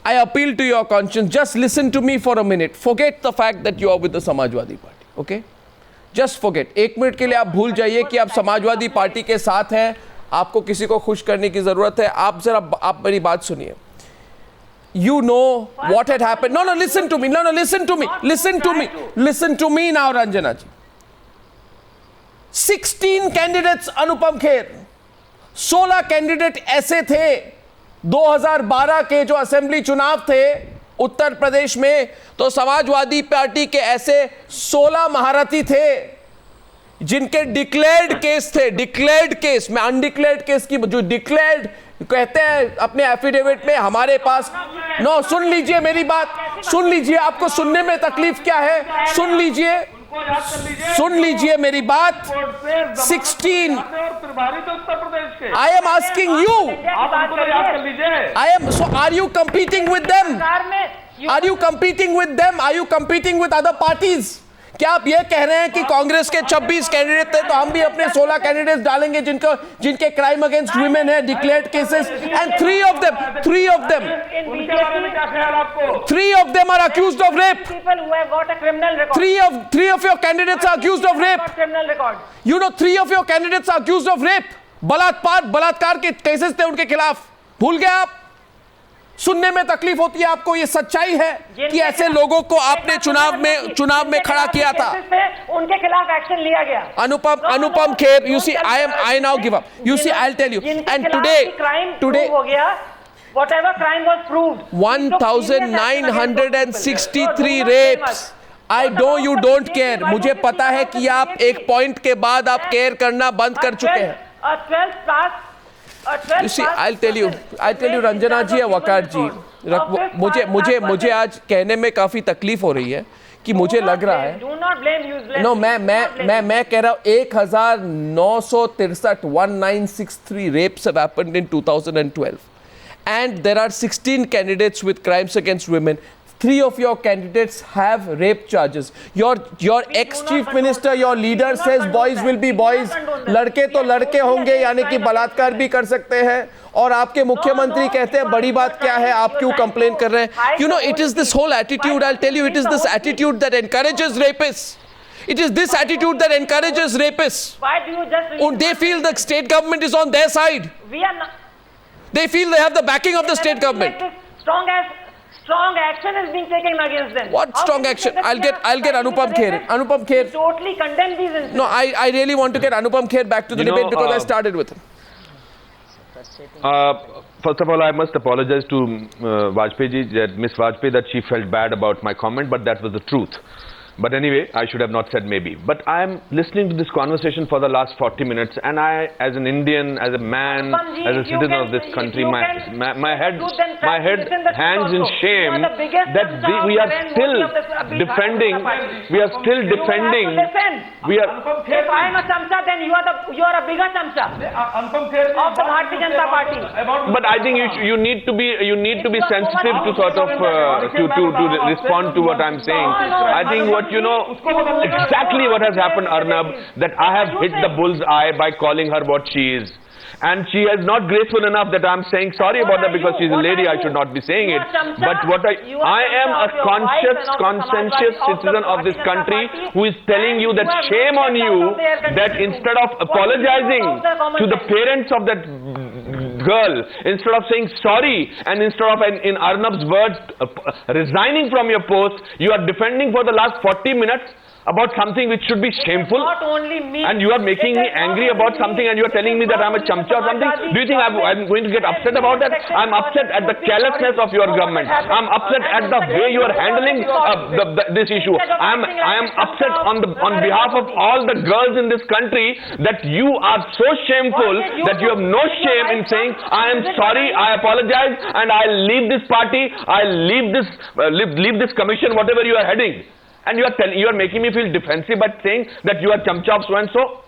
I appeal to your conscience. Just listen to me for a minute. Forget the fact that you are with the Samajwadi Party. Okay? Just forget. एक minute के लिए आप भूल जाइए कि आप Samajwadi party के साथ हैं. आपको किसी को खुश करने की जरूरत है. आप जरा आप मेरी बात सुनिए. You know what had happened. No, listen to me. No, listen to me. Listen to me. Listen to me now, Ranjana ji. 16 candidates Anupam Kher. 16 candidate ऐसे थे 2012 के जो असेंबली चुनाव थे उत्तर प्रदेश में, तो समाजवादी पार्टी के ऐसे 16 महारथी थे जिनके डिक्लेयर्ड केस थे. डिक्लेयर्ड केस में अनडिक्लेयर्ड केस की जो डिक्लेयर्ड कहते हैं अपने एफिडेविट में हमारे पास. नो, सुन लीजिए मेरी बात, सुन लीजिए. आपको सुनने में तकलीफ क्या है? सुन लीजिए, सुन लीजिए मेरी बात. 16. I am asking you. I am. So are you competing with them? Are you competing with them? Are you competing with other parties? क्या आप ये कह रहे हैं कि कांग्रेस के 26 कैंडिडेट थे तो हम भी अपने 16 कैंडिडेट्स डालेंगे जिनके क्राइम अगेंस्ट वुमेन है, declared cases, and 3 of them are accused of rape. People who have got a criminal record. Three of your candidates are accused of rape. Criminal record. You know, 3 of your candidates are accused of rape. बलात्कार के cases थे उनके खिलाफ. भूल गए आप? सुनने में तकलीफ होती है आपको. ये सच्चाई है कि ऐसे लोगों को आपने चुनाव में खड़ा किया था. उनके खिलाफ एक्शन लिया गया. Anupam Kher, you see, I now give up. You see, I'll tell you. And today हो गया. Whatever crime was proved. 1963 rapes. I know you don't care. मुझे पता है कि आप एक पॉइंट के बाद आप केयर करना बंद कर चुके हैं. You see, I'll tell you, Ranjana जी या वकार जी, मुझे आज कहने में काफी तकलीफ हो रही है कि मुझे लग रहा है. नो, मैं कह रहा हूँ 1963 rapes have happened in 2012, and there are 16 candidates with crimes against women. 3 of your candidates have rape charges. Your ex-chief minister, your leader says boys will be boys. लड़के तो लड़के होंगे, यानी कि बलात्कार भी कर सकते हैं. और आपके मुख्यमंत्री कहते हैं बड़ी बात क्या है, आप क्यों कंप्लेन कर रहे हैं? You know, it is this whole attitude. I'll tell you, it is this attitude that encourages rapists. It is this attitude that encourages rapists. Why do you just? They feel the state government is on their side. We are not. They feel they have the backing of the state government. Strong action is being taken against them. What strong action? I'll get Anupam Kher. Anupam Kher. Totally condemn these incidents. No, I really want to get Anupam Kher back to the debate because I started with him. First of all, I must apologize to Vajpayee ji, Miss Vajpayee, that she felt bad about my comment, but that was the truth. But anyway, I should have not said maybe. But I am listening to this conversation for the last 40 minutes, and I, as an Indian, as a man, as a citizen of this country, my head hangs in shame that we are still defending. We are still defending. We are. If I am a Chamcha, then you are a bigger Chamcha of the Bharatiya Janata Party. But I think you need to be sensitive to sort of to respond to what I'm saying. I think what exactly what has happened, Arnab, that I have hit the bull's eye by calling her what she is. And she is not graceful enough that I'm saying sorry about that because she's a lady, I should not be saying it. But what I am a conscientious citizen of this country who is telling you that shame on you, that instead of apologizing to the parents of that girl, instead of saying sorry, and instead of, in Arnab's words, resigning from your post, you are defending for the last 40 minutes about something which should be shameful. Not only me. And you are making me angry about something, and you are telling me that I'm a chamcha or something. Do you think I'm going to get upset about that? I'm upset at the carelessness of your government. I'm upset at the way you are handling this issue. I am upset on behalf of all the girls in this country that you are so shameful that you have no shame in saying I am sorry, I apologize, and I'll leave this party, I'll leave this commission, whatever you are heading. And you are making me feel defensive by saying that you are chamcha of so and so.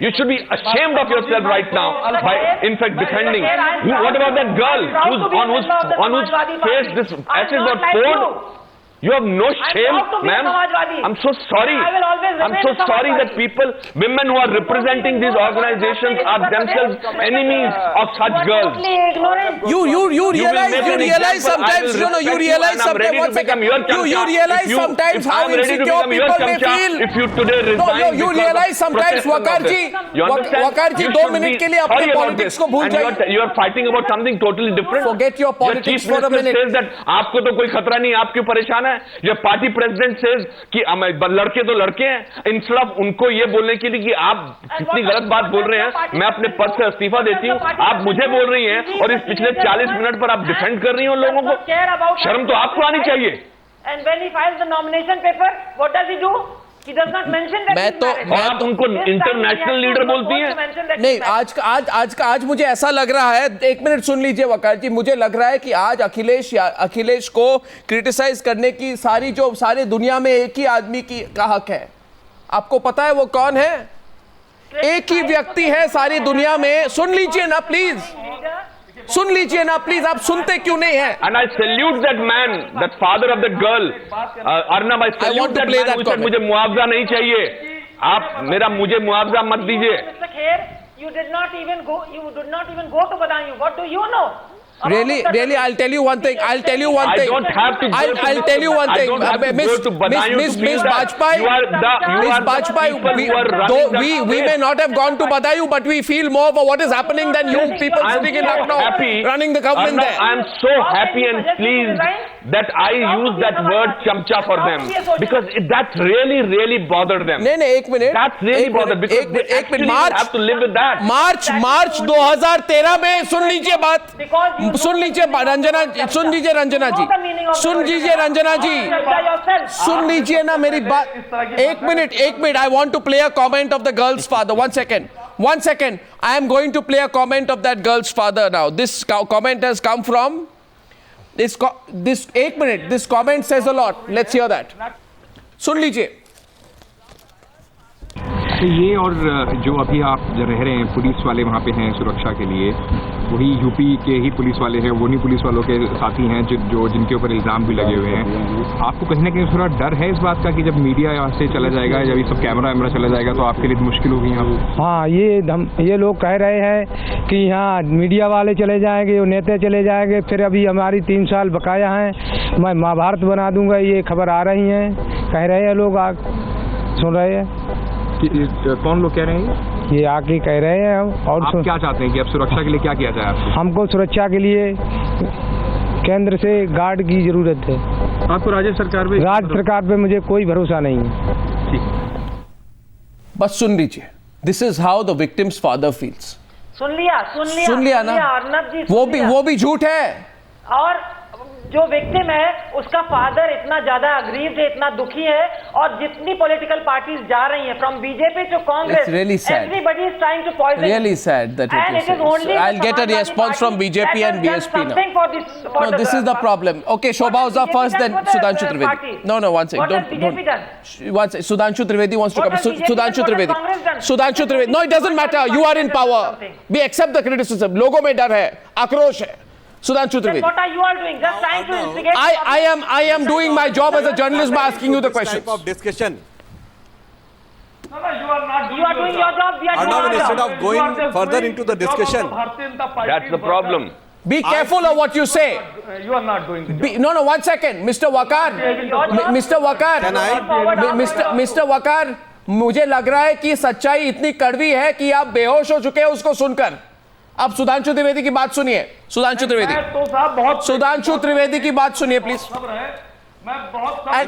You should be ashamed of yourself right now by, in fact, defending. What about that girl on whose face this acid was poured? You have no shame, proud to be a ma'am. Samajwadi. I'm so sorry. I will always I'm remain so a sorry that Samajwadi. women who are representing these organizations are themselves enemies of such girls. Totally ignorant. You realize make an sometimes, example, I will you know, you respect you realize and I'm sometimes, ready to one second, become your chamcha. you realize sometimes how I'm ready to insecure become your people may chamcha feel. if you today No, resign you because realize of sometimes, protest Waqar of ji, this. You understand? Waqar ji, You 2 should minute be के लिए अपने sorry about politics this. को भूल And जाइए. you are fighting about something totally different. Forget your politics Chief for a Minister minute. says that आपको तो कोई खतरा नहीं, आप क्यों परेशान है? Your party president says कि लड़के तो लड़के हैं, इंस्टेड ऑफ उनको ये बोलने के लिए कि आप कितनी गलत बात बोल रहे हैं, मैं अपने पद से इस्तीफा देती हूँ, आप मुझे बोल रही हैं और इस पिछले 40 मिनट पर आप डिफेंड कर रही हो लोगों को. शर्म तो आपको आनी चाहिए. And when he files the nomination paper, what does he do? He does not mention that he's married. और आप उनको इंटरनेशनल लीडर बोलती हैं. नहीं, आज मुझे ऐसा लग रहा है, एक मिनट सुन लीजिए वकार जी, मुझे लग रहा है कि आज अखिलेश को क्रिटिसाइज करने की सारी दुनिया में एक ही आदमी का हक है. आपको पता है वो कौन है? एक ही व्यक्ति है सारी दुनिया में. सुन लीजिए ना प्लीज, सुन लीजिए ना प्लीज, आप सुनते क्यों नहीं है? And I salute that man, that father of that girl, Arnab. I salute that man who said मुझे मुआवजा नहीं चाहिए. आप मुझे मुआवजा मत दीजिए. Mr. Kher, you did not even go to Badaयूं. What do you know? Really, I'll tell you one thing. I don't have to go I'll tell you one thing. I don't have to go to Badaयूं to feel that Bajpai, you are the people who are running that we may not have gone to Badaयूं, but we feel more for what is happening than you people sitting in Lucknow running the government there. I am so happy and pleased that I use that word chamcha for them because that really bothered them. नहीं, एक minute. That's really bothered because they actually have to live with that. मार्च 2013 में सुन लीजिए बात. सुन लीजिए रंजना जी, सुन लीजिए ना मेरी बात. एक minute. I want to play a comment of the girl's father. One second. I am going to play a comment of that girl's father now. This comment has come from this. एक minute. This comment says a lot. Let's hear that. सुन लीजिए. तो ये और जो अभी आप रह रहे हैं पुलिस वाले वहाँ पे हैं सुरक्षा के लिए, वही यूपी के ही पुलिस वाले हैं, वो नहीं पुलिस वालों के साथी हैं जो जिनके ऊपर इल्ज़ाम भी लगे हुए हैं. आपको कहीं ना कहीं थोड़ा डर है इस बात का कि जब मीडिया यहाँ से चला जाएगा, जब ये सब कैमरा चला जाएगा तो आपके लिए मुश्किल होगी यहाँ? हाँ, ये लोग कह रहे हैं कि यहाँ मीडिया वाले चले जाएंगे, नेता चले जाएंगे, फिर अभी हमारी 3 साल बकाया हैं, मैं महाभारत बना दूंगा. ये खबर आ रही है, कह रहे हैं लोग, सुन रहे हैं. कौन लोग कह रहे हैं? ये आके कह रहे हैं. और आप क्या चाहते हैं कि अब सुरक्षा के लिए क्या किया जाए आपको? हमको सुरक्षा के लिए केंद्र से गार्ड की जरूरत है. आपको राज्य सरकार पे मुझे कोई भरोसा नहीं है. बस सुन लीजिए. This is how the victim's father feels. सुन लिया ना अर्नब जी. वो भी झूठ है. और जो विक्टिम है उसका फादर इतना ज्यादा अग्रीव्ड है, इतना दुखी है, और जितनी पॉलिटिकल पार्टीज जा रही हैं from BJP to Congress, everybody is trying to poison. Really sad that it is said. I'll get a response from BJP and BSP now. No, this is the problem. Okay, Shobha Oza first, then Sudhanshu Trivedi. No, one second. Don't. One second. Sudhanshu Trivedi wants to come. Sudhanshu Trivedi. No, it doesn't matter. You are in power. We accept the criticism. लोगों में डर है, आक्रोश है. Sudhanshu Trivedi. What are you all doing? Just trying to instigate. I am doing my job as a journalist by asking you the questions. Of discussion. No, you are not. You are doing your job. We are doing our job. Instead of going further into the discussion. That's the problem. Be careful of what you say. You are not doing the job. No, one second. Mr. Waqar. Can I? Mr. Waqar, मुझे लग रहा है कि सच्चाई इतनी कड़वी है कि आप बेहोश हो चुके हैं उसको सुनकर. अब सुधांशु त्रिवेदी की बात सुनिए. सुधांशु त्रिवेदी की बात सुनिए please.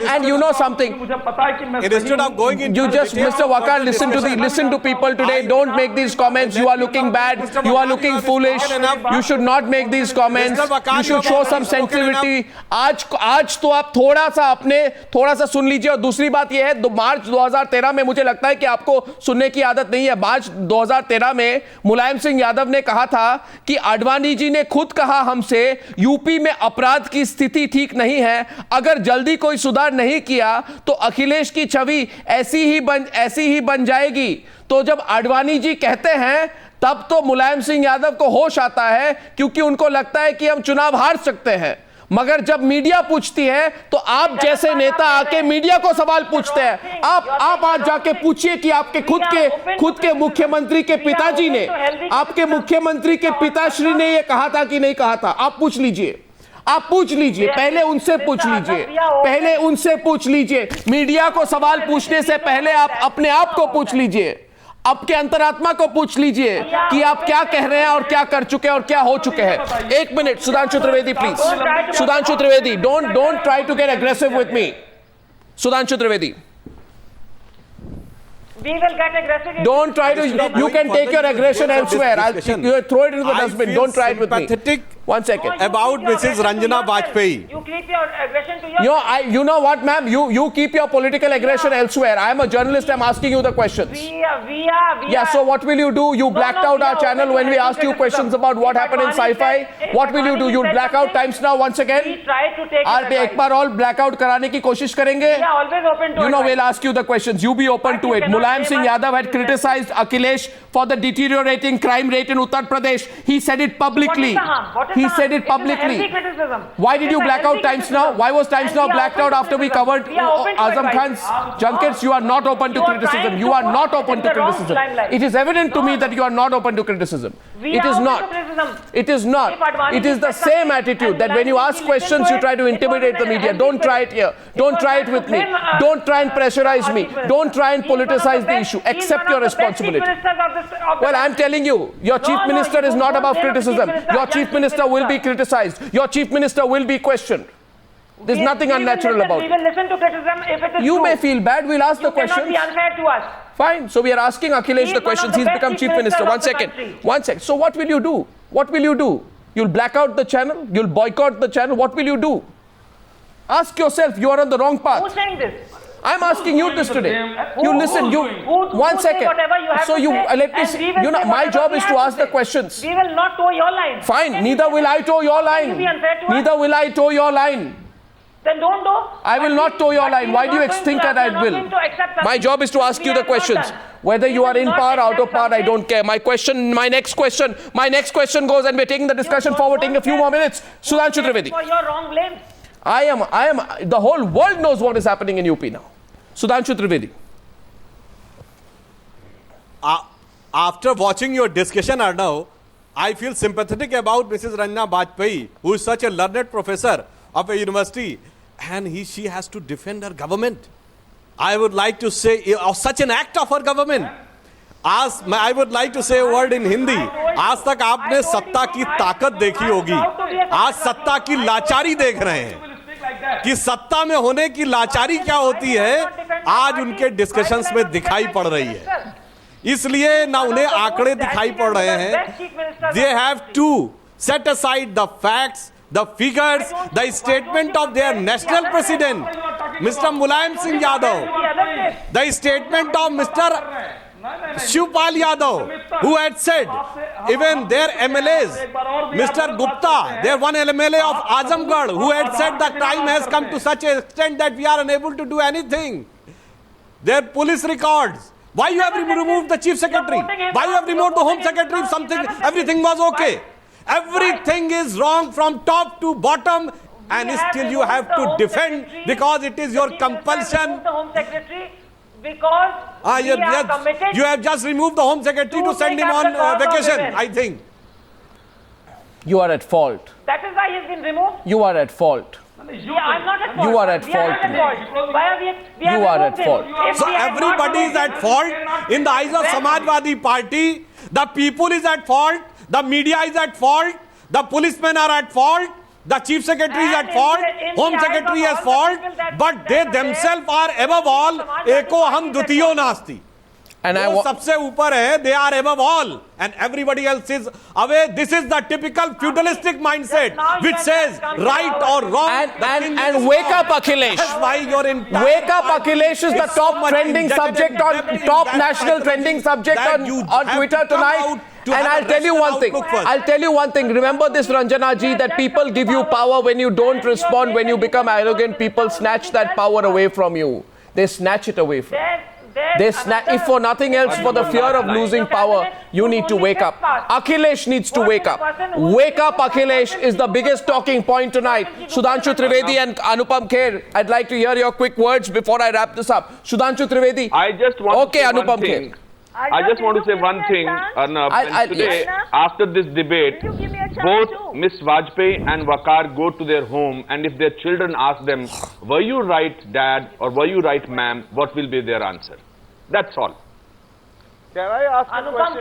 And you know something. Instead of going into Mr. Waqar, listen to people today. Don't make these comments. You are looking bad. You are looking foolish. You should not make these comments. You should show some sensitivity. आज तो आप थोड़ा सा सुन लीजिए. और दूसरी बात यह है, मार्च 2013 में मुझे लगता है कि आपको सुनने की आदत नहीं है. मार्च 2013 में मुलायम सिंह यादव ने कहा था कि आडवाणी जी ने खुद कहा हमसे, यूपी में अपराध की स्थिति ठीक नहीं है, अगर जल्दी कोई सुधार नहीं किया तो अखिलेश की छवि ऐसी ही बन जाएगी. तो जब आडवाणी जी कहते हैं तब तो मुलायम सिंह यादव को होश आता है, क्योंकि उनको लगता है कि हम चुनाव हार सकते हैं. मगर जब मीडिया पूछती है तो आप जैसे नेता आके मीडिया को सवाल पूछते हैं। आप आज जाके पूछिए कि आपके खुद के मुख्यमंत्री के पिताजी ने, आपके मुख्यमंत्री के पिताश्री ने यह कहा था कि नहीं कहा था। आप पूछ लीजिए, आप पूछ लीजिए, पहले उनसे पूछ लीजिए, पहले उनसे पूछ लीजिए। मीडिया को सवाल पूछने से पहले आप अपने आप को पूछ लीजिए, आपके अंतरात्मा को पूछ लीजिए कि आप क्या कह रहे हैं और क्या कर चुके हैं और क्या हो चुके हैं। एक minute, Sudhanshu Trivedi please. Sudhanshu Trivedi, don't try to get aggressive with me. Sudhanshu Trivedi, we will get aggressive. Don't try to, you can take your aggression elsewhere. You throw it into the dustbin. Don't try it with me. One second. About Mrs. Ranjana Bajpayee. You keep your aggression to yourself. You know what, ma'am? You keep your political aggression elsewhere. I am a journalist. I'm asking you the questions. We are. Yeah, so what will you do? You blacked out our channel when we asked you questions about what happened in Sci-Fi. What will you do? You'll black out times now once again? We try to take आप एक बार और blackout कराने की कोशिश करेंगे? We are always open to it. You know, we'll ask you the questions. You be open to it. Mulayam Singh Yadav had criticized Akhilesh for the deteriorating crime rate in Uttar Pradesh. He said it publicly. He said it publicly. Why did you black out Times Now? Why was Times Now blacked out after we covered Azam Khan's junkets? You are not open to criticism. You are not open to criticism. It is evident to me that you are not open to criticism. It is not. It is not. It is the same attitude that when you ask questions, you try to intimidate the media. Don't try it here. Don't try it with me. Don't try and pressurize me. Don't try and politicize the issue. Accept your responsibility. Well, I'm telling you, your chief minister is not above criticism. Your chief minister will be criticized. Your chief minister will be questioned. There's nothing unnatural about it. We will listen to criticism if it is You true. may feel bad. We'll ask the You cannot questions. be unfair to us. Fine. So we are asking Akhilesh the questions. He's become chief minister. One second. One second. So what will you do? What will you do? You'll black out the channel? You'll boycott the channel? What will you do? Ask yourself. You are on the wrong path. Who's saying this? I'm asking you this today. You listen. You one say second. whatever you have So to you say, let me and see. we will You know, say my whatever job we is have to to ask the say. questions. We will not toe your line. Fine. Neither will I toe your line. Will you be unfair to us? Neither will I toe your line. Then don't do. I will not toe your line. Why do you think that I will? My job is to ask you the questions. Whether you are in power, out of power, I don't care. My next question goes, and we're taking the discussion forward, taking a few more minutes. Sudhanshu Trivedi. For your wrong blame. I am, the whole world knows what is happening in UP now. Sudhanshu Trivedi. After watching your discussion, Arnav, I feel sympathetic about Mrs. Ranjana Bajpayee, who is such a learned professor of a university, and she has to defend her government. I would like to say, such an act of her government. I would like to say a word in Hindi. आज तक आपने सत्ता की ताकत देखी होगी, आज सत्ता की लाचारी देख रहे हैं कि सत्ता में होने की लाचारी क्या होती है, आज उनके डिस्कशंस में दिखाई पड़ रही है। इसलिए ना उन्हें आंकड़े दिखाई पड़ रहे हैं। They have to set aside the facts, the figures, the statement of their national president, Mr. Mulayam Singh Yadav, the statement of Mr. Shivpal Yadav, who had said, even their MLAs, Mr. Gupta, their one MLA of Azamgarh, who had said the crime has come to such an extent that we are unable to do anything. Their police records. Why you have removed the chief secretary? Why you have removed the home secretary if everything was okay? Everything is wrong from top to bottom, and still you have to defend because it is your compulsion. The home secretary, because we are committed. You have just removed the home secretary to send him on vacation, I think. You are at fault. That is why he has been removed. You are at fault. I'm not at fault. You are at fault. Why are we You are at fault. So everybody is at fault in the eyes of Samajwadi Party. The people is at fault. The media is at fault. The policemen are at fault. The chief secretary is at fault. Home secretary is at fault. But they themselves are above all. Eko ham dutiyo nasti. And सबसे ऊपर है, they are above all, and everybody else is away. This is the typical feudalistic mindset which says right or wrong. And wake up, Akhilesh. That's why you're in. Wake up, Akhilesh is the top trending subject on top national trending subject on Twitter tonight. And I'll tell you one thing. I'll tell you one thing. Remember this, Ranjana ji, that people give you power when you don't respond. When you become arrogant, people snatch that power away from you. They snatch it away from you. If for nothing else, for the fear of losing power, you need to wake up. Akhilesh needs to wake up. Wake up, Akhilesh is the biggest talking point tonight. Sudhanshu Trivedi and Anupam Kher, I'd like to hear your quick words before I wrap this up. Sudhanshu Trivedi. I just want to say Anupam one thing. Kher. I just want to say one thing, Arnab. And today, after this debate, both Miss Vajpayee and Waqar go to their home, and if their children ask them, were you right, Dad, or were you right, ma'am, what will be their answer? That's all. Can I ask Anupam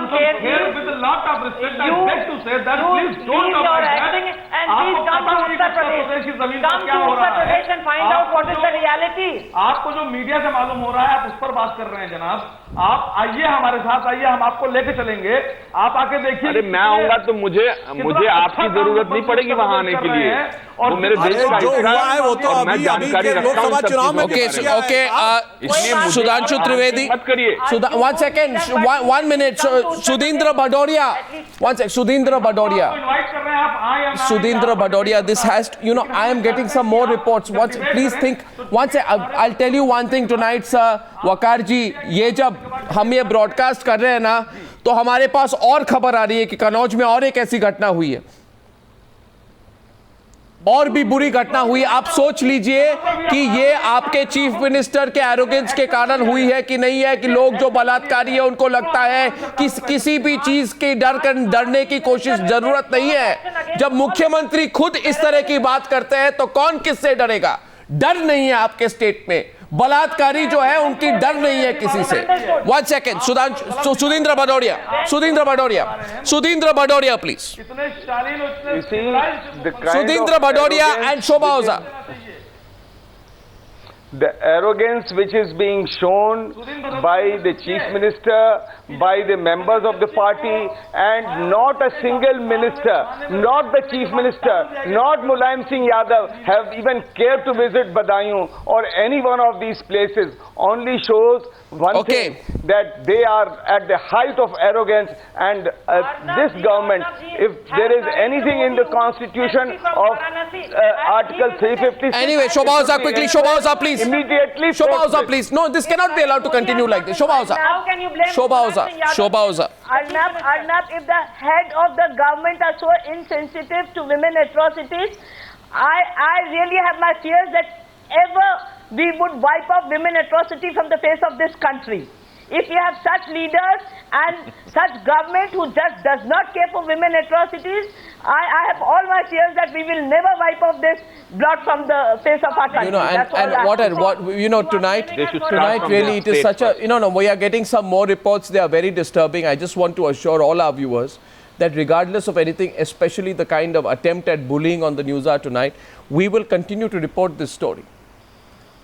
Kher, here with a lot of respect, I beg to say that please don't your avoid acting that. and please come to Uttar Pradesh. Come to Uttar Pradesh and find out what is the reality. आपको जो media से मालूम हो रहा है आप उस पर बात कर रहे हैं जनाब. आप आइए हमारे साथ आइए, हम आपको लेके चलेंगे. आप आके देखिए. अरे मैं आऊंगा तो मुझे आपकी जरूरत नहीं पड़ेगी वहां आने के लिए. और मेरे देश का जो हुआ है वो तो अभी के लोकसभा चुनाव में Sudhanshu Trivedi. मत करिए. 1 second, 1 minute. Sudhindra Bhadoria. 1 sec. Sudhindra Bhadoria. Invite कर रहे हैं आप आए या ना. Sudhindra Bhadoria, this has, I am getting some more reports. Please think. Once I'll tell you one thing tonight, sir. Waqar ji, ये जब हम ये ब्रॉडकास्ट कर रहे हैं ना, तो हमारे पास और खबर आ रही है कि कन्नौज में और एक ऐसी घटना हुई है, और भी बुरी घटना हुई. आप सोच लीजिए कि ये आपके चीफ मिनिस्टर के एरोगेंस के कारण हुई है कि नहीं है, कि लोग जो बलात्कारी है उनको लगता है कि किसी भी चीज के डरने की कोशिश जरूरत नहीं है. जब मुख्यमंत्री खुद इस तरह की बात करते हैं तो कौन किससे डरेगा? डर नहीं है आपके स्टेट में. बलात्कारी जो है उनकी डर नहीं है किसी से. 1 second, Sudhindra Bhadoria. Sudhindra Bhadoria, please. Sudhindra Bhadoria and Shobha Oza. The arrogance which is being shown by the chief minister, by the members of the party, and not a single minister, not the chief minister, not Mulayam Singh Yadav have even cared to visit Badaयूं or any one of these places, only shows one thing, that they are at the height of arrogance. And this government, if there is anything in the constitution of Article 350... Anyway, Shobha Oza, quickly, Shobha Oza, please. Immediately. Shobha Oza, please. No, this cannot be allowed to continue like this. Shobha Oza. How can you blame Shobha Oza. Shobha Oza. Arnab, if the head of the government are so insensitive to women atrocities, I really have my fears that ever we would wipe off women atrocity from the face of this country. If you have such leaders and such government who just does not care for women atrocities, I have all my fears that we will never wipe off this blood from the face of our country. Tonight really it is such a, we are getting some more reports. They are very disturbing. I just want to assure all our viewers that regardless of anything, especially the kind of attempt at bullying on the News Hour tonight, we will continue to report this story.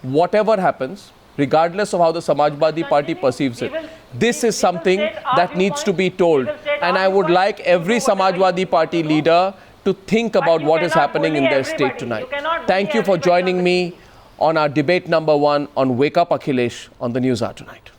Whatever happens, regardless of how the Samajwadi Party perceives it, this is something that needs to be told. And I would like every Samajwadi Party leader to think about what is happening in their state tonight. Thank you for joining me on our debate number 1 on Wake Up Akhilesh on the News Hour tonight.